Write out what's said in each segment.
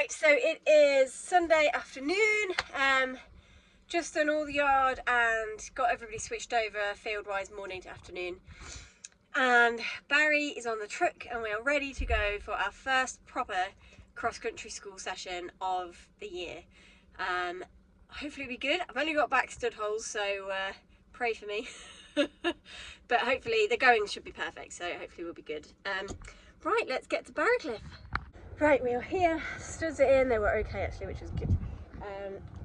Right, so it is Sunday afternoon. Just done all the yard and got everybody switched over field-wise morning to afternoon. And Barry is on the truck and we are ready to go for our first proper cross-country school session of the year. Hopefully it'll be good. I've only got back stud holes, so pray for me. But hopefully the going should be perfect, so hopefully we'll be good. Right, let's get to Barrowcliffe. Right, we are here, studs are in, they were okay actually, which was good.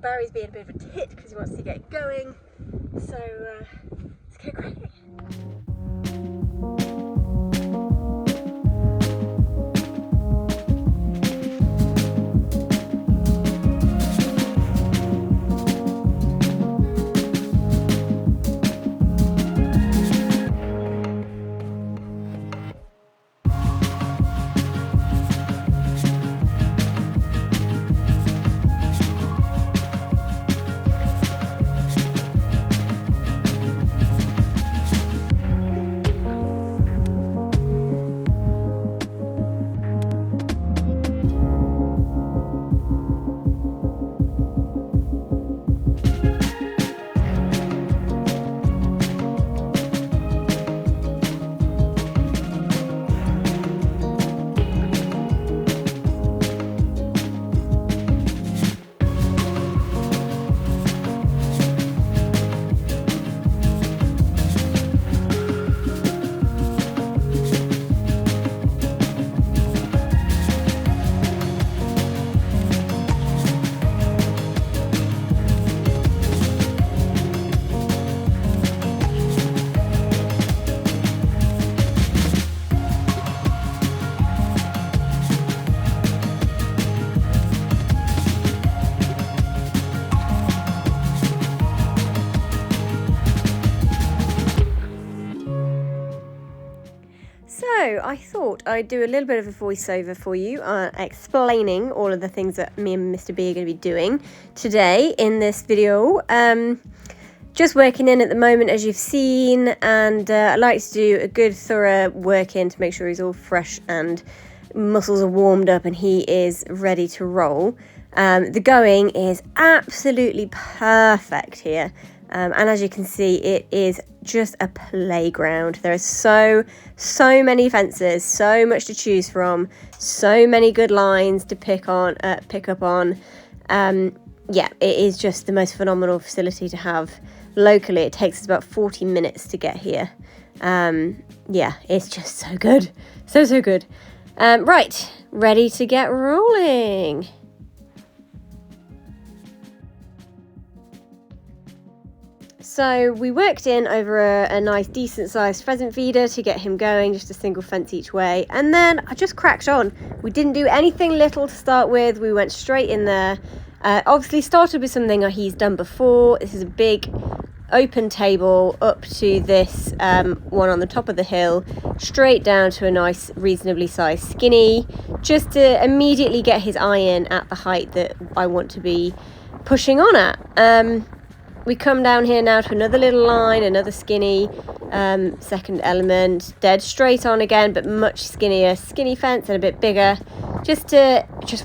Barry's being a bit of a tit because he wants to get going, so let's get cracking. So I thought I'd do a little bit of a voiceover for you, explaining all of the things that me and Mr. B are going to be doing today in this video. Just working in at the moment, as you've seen, and I like to do a good thorough work in to make sure he's all fresh and muscles are warmed up and he is ready to roll. The going is absolutely perfect here. And as you can see, it is just a playground. There are so many fences, so much to choose from, so many good lines to pick up on. Yeah, it is just the most phenomenal facility to have locally. It takes us about 40 minutes to get here. Yeah, it's just so good. So good. Right, ready to get rolling. So we worked in over a nice decent sized pheasant feeder to get him going, just a single fence each way, and then I just cracked on. We didn't do anything little to start with, we went straight in there. Obviously started with something he's done before. This is a big open table up to this one on the top of the hill, straight down to a nice reasonably sized skinny, just to immediately get his eye in at the height that I want to be pushing on at. We come down here now to another little line, another skinny, second element, dead straight on again, but much skinnier, skinny fence and a bit bigger, just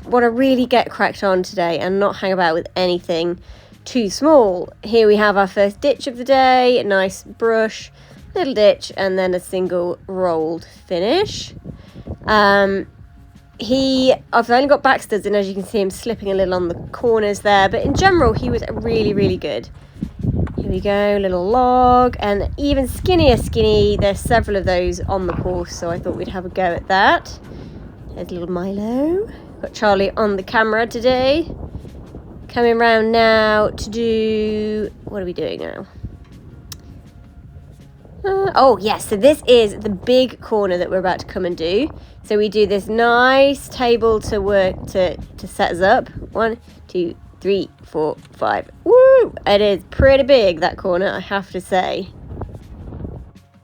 want to really get cracked on today and not hang about with anything too small. Here we have our first ditch of the day, a nice brush, little ditch, and then a single rolled finish. I've only got back studs, and as you can see, I'm slipping a little on the corners there, but in general, he was really good. Here we go, little log, and even skinnier skinny. There's several of those on the course, so I thought we'd have a go at that. There's little Milo. Got Charlie on the camera today. Coming round now to do... What are we doing now? Oh yes, so this is the big corner that we're about to come and do. So we do this nice table to work to set us up. 1, 2, 3, 4, 5. Woo! It is pretty big, that corner, I have to say.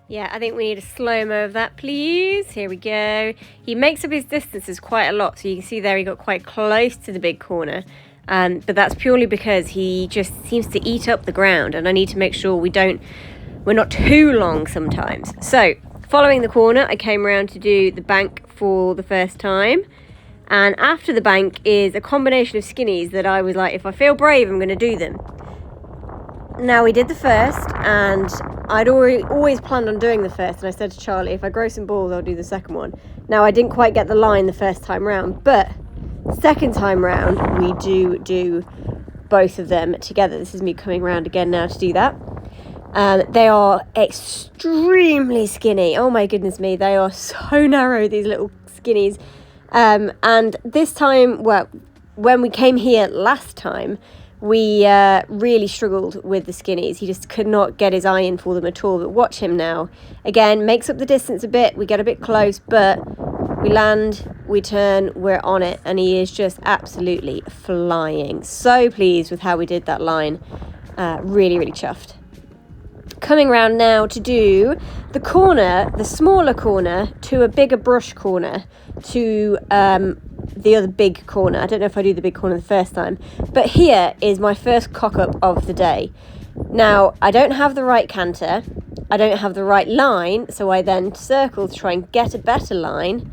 Yeah, I think we need a slow-mo of that, please. Here we go. He makes up his distances quite a lot, so you can see there he got quite close to the big corner. But that's purely because he just seems to eat up the ground, and I need to make sure we're not too long sometimes. So, following the corner, I came around to do the bank for the first time. And after the bank is a combination of skinnies that I was like, if I feel brave, I'm going to do them. Now, we did the first, and I'd always planned on doing the first, and I said to Charlie, if I grow some balls, I'll do the second one. Now, I didn't quite get the line the first time round, but second time round, we do both of them together. This is me coming round again now to do that. They are extremely skinny. Oh my goodness me, they are so narrow, these little skinnies. And this time, well, when we came here last time, we really struggled with the skinnies. He just could not get his eye in for them at all. But watch him now. Again, makes up the distance a bit. We get a bit close, but we land, we turn, we're on it. And he is just absolutely flying. So pleased with how we did that line. Really, really chuffed. Coming round now to do the corner, the smaller corner, to a bigger brush corner, to the other big corner. I don't know if I do the big corner the first time, but here is my first cock-up of the day. Now, I don't have the right canter, I don't have the right line, so I then circle to try and get a better line,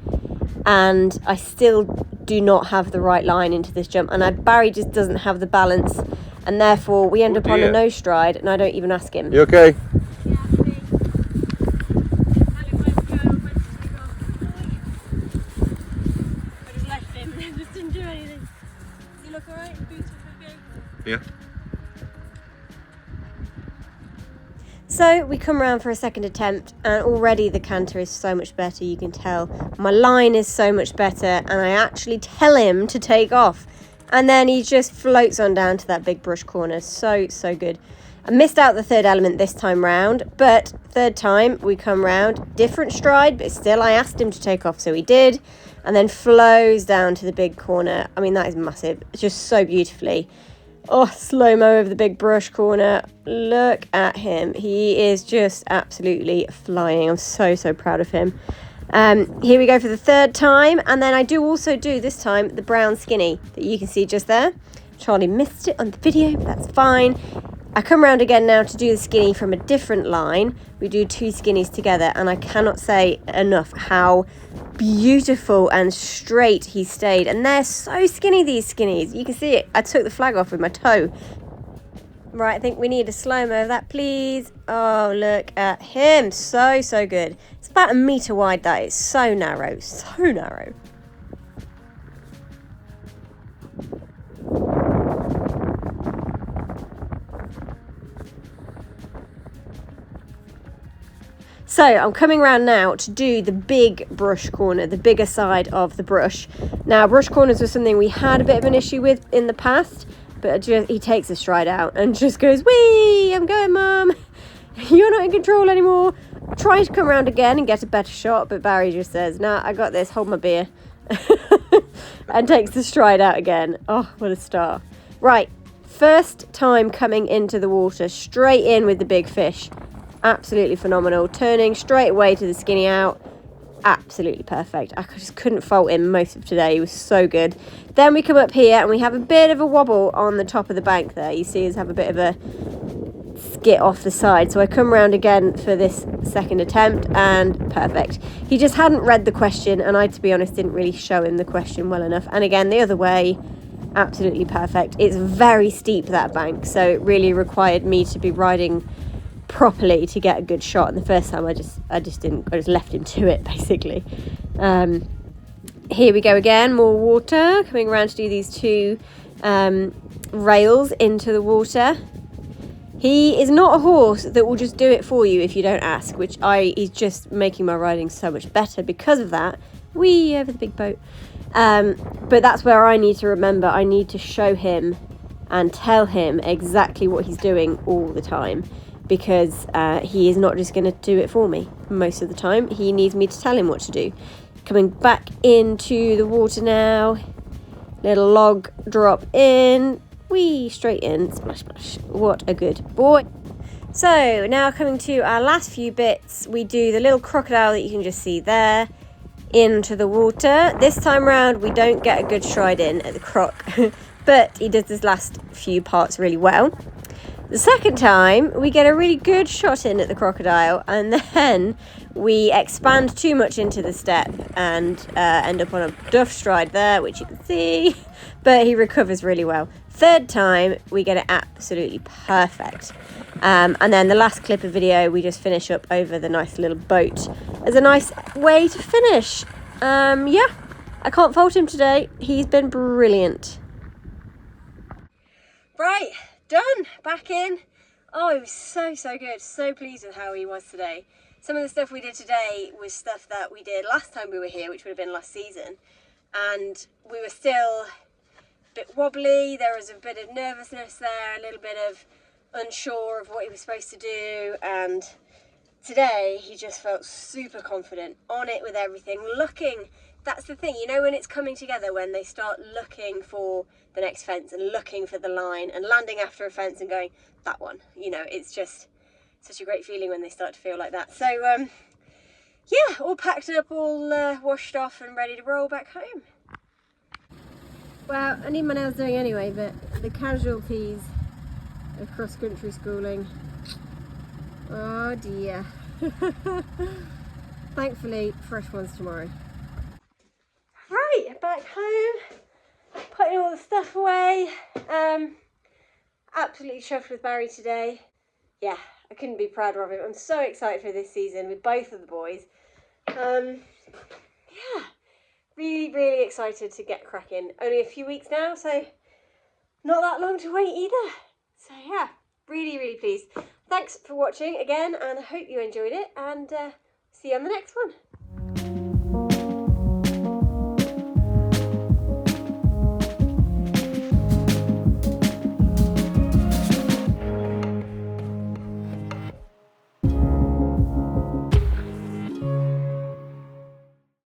and I still do not have the right line into this jump, and Barry just doesn't have the balance, and therefore we end up on a no stride, and I don't even ask him. You okay? Yeah. So we come round for a second attempt, and already the canter is so much better, you can tell. My line is so much better, and I actually tell him to take off. And then he just floats on down to that big brush corner. So good. I missed out the third element this time round, but third time we come round, different stride, but still I asked him to take off, so he did. And then flows down to the big corner. I mean, that is massive. It's just so beautifully. Oh, slow-mo over the big brush corner. Look at him. He is just absolutely flying. I'm so proud of him. Here we go for the third time. And then I do also do, this time, the brown skinny that you can see just there. Charlie missed it on the video, but that's fine. I come round again now to do the skinny from a different line. We do two skinnies together, and I cannot say enough how beautiful and straight he stayed. And they're so skinny, these skinnies. You can see it. I took the flag off with my toe. Right, I think we need a slow-mo of that, please. Oh, look at him. So good. It's about 1 metre wide, that is. So narrow. So narrow. So I'm coming around now to do the big brush corner, the bigger side of the brush. Now, brush corners was something we had a bit of an issue with in the past, but he takes a stride out and just goes, whee, I'm going, Mum. You're not in control anymore. Trying to come around again and get a better shot, but Barry just says, nah, I got this, hold my beer. And takes the stride out again. Oh, what a star. Right, first time coming into the water, straight in with the big fish. Absolutely phenomenal. Turning straight away to the skinny out. Absolutely perfect. I just couldn't fault him most of today. He was so good. Then we come up here and we have a bit of a wobble on the top of the bank there. You see us have a bit of a skit off the side. So I come round again for this second attempt, and perfect. He just hadn't read the question, and I, to be honest, didn't really show him the question well enough. And again, the other way, absolutely perfect. It's very steep, that bank, so it really required me to be riding properly to get a good shot. And the first time I just left him to it, basically. Here we go again, more water, coming around to do these two rails into the water. He is not a horse that will just do it for you if you don't ask, he's just making my riding so much better because of that. Whee, over the big boat. But that's where I need to remember, I need to show him and tell him exactly what he's doing all the time. Because he is not just going to do it for me most of the time. He needs me to tell him what to do. Coming back into the water now. Little log drop in. Whee, straight in. Splash, splash. What a good boy. So now coming to our last few bits. We do the little crocodile that you can just see there. Into the water. This time round we don't get a good stride in at the croc. But he does this last few parts really well. The second time, we get a really good shot in at the crocodile, and then we expand too much into the step and end up on a duff stride there, which you can see, but he recovers really well. Third time, we get it absolutely perfect. And then the last clip of video, we just finish up over the nice little boat as a nice way to finish. Yeah, I can't fault him today. He's been brilliant. Right, done, back in. Oh, it was so good. So pleased with how he was today. Some of the stuff we did today was stuff that we did last time we were here, which would have been last season. And we were still a bit wobbly. There was a bit of nervousness there, a little bit of unsure of what he was supposed to do. And today he just felt super confident, on it with everything, looking. That's the thing, you know, when it's coming together, when they start looking for the next fence and looking for the line and landing after a fence and going, that one, you know, it's just such a great feeling when they start to feel like that. So yeah, all packed up, all washed off and ready to roll back home. Well, I need my nails doing anyway, but the casualties of cross-country schooling, oh dear. Thankfully, fresh ones tomorrow. Right, back home, putting all the stuff away. Absolutely chuffed with Barry today. Yeah, I couldn't be prouder of him. I'm so excited for this season with both of the boys. Yeah, really excited to get cracking. Only a few weeks now, so not that long to wait either. So yeah, really pleased. Thanks for watching again, and I hope you enjoyed it, and see you on the next one.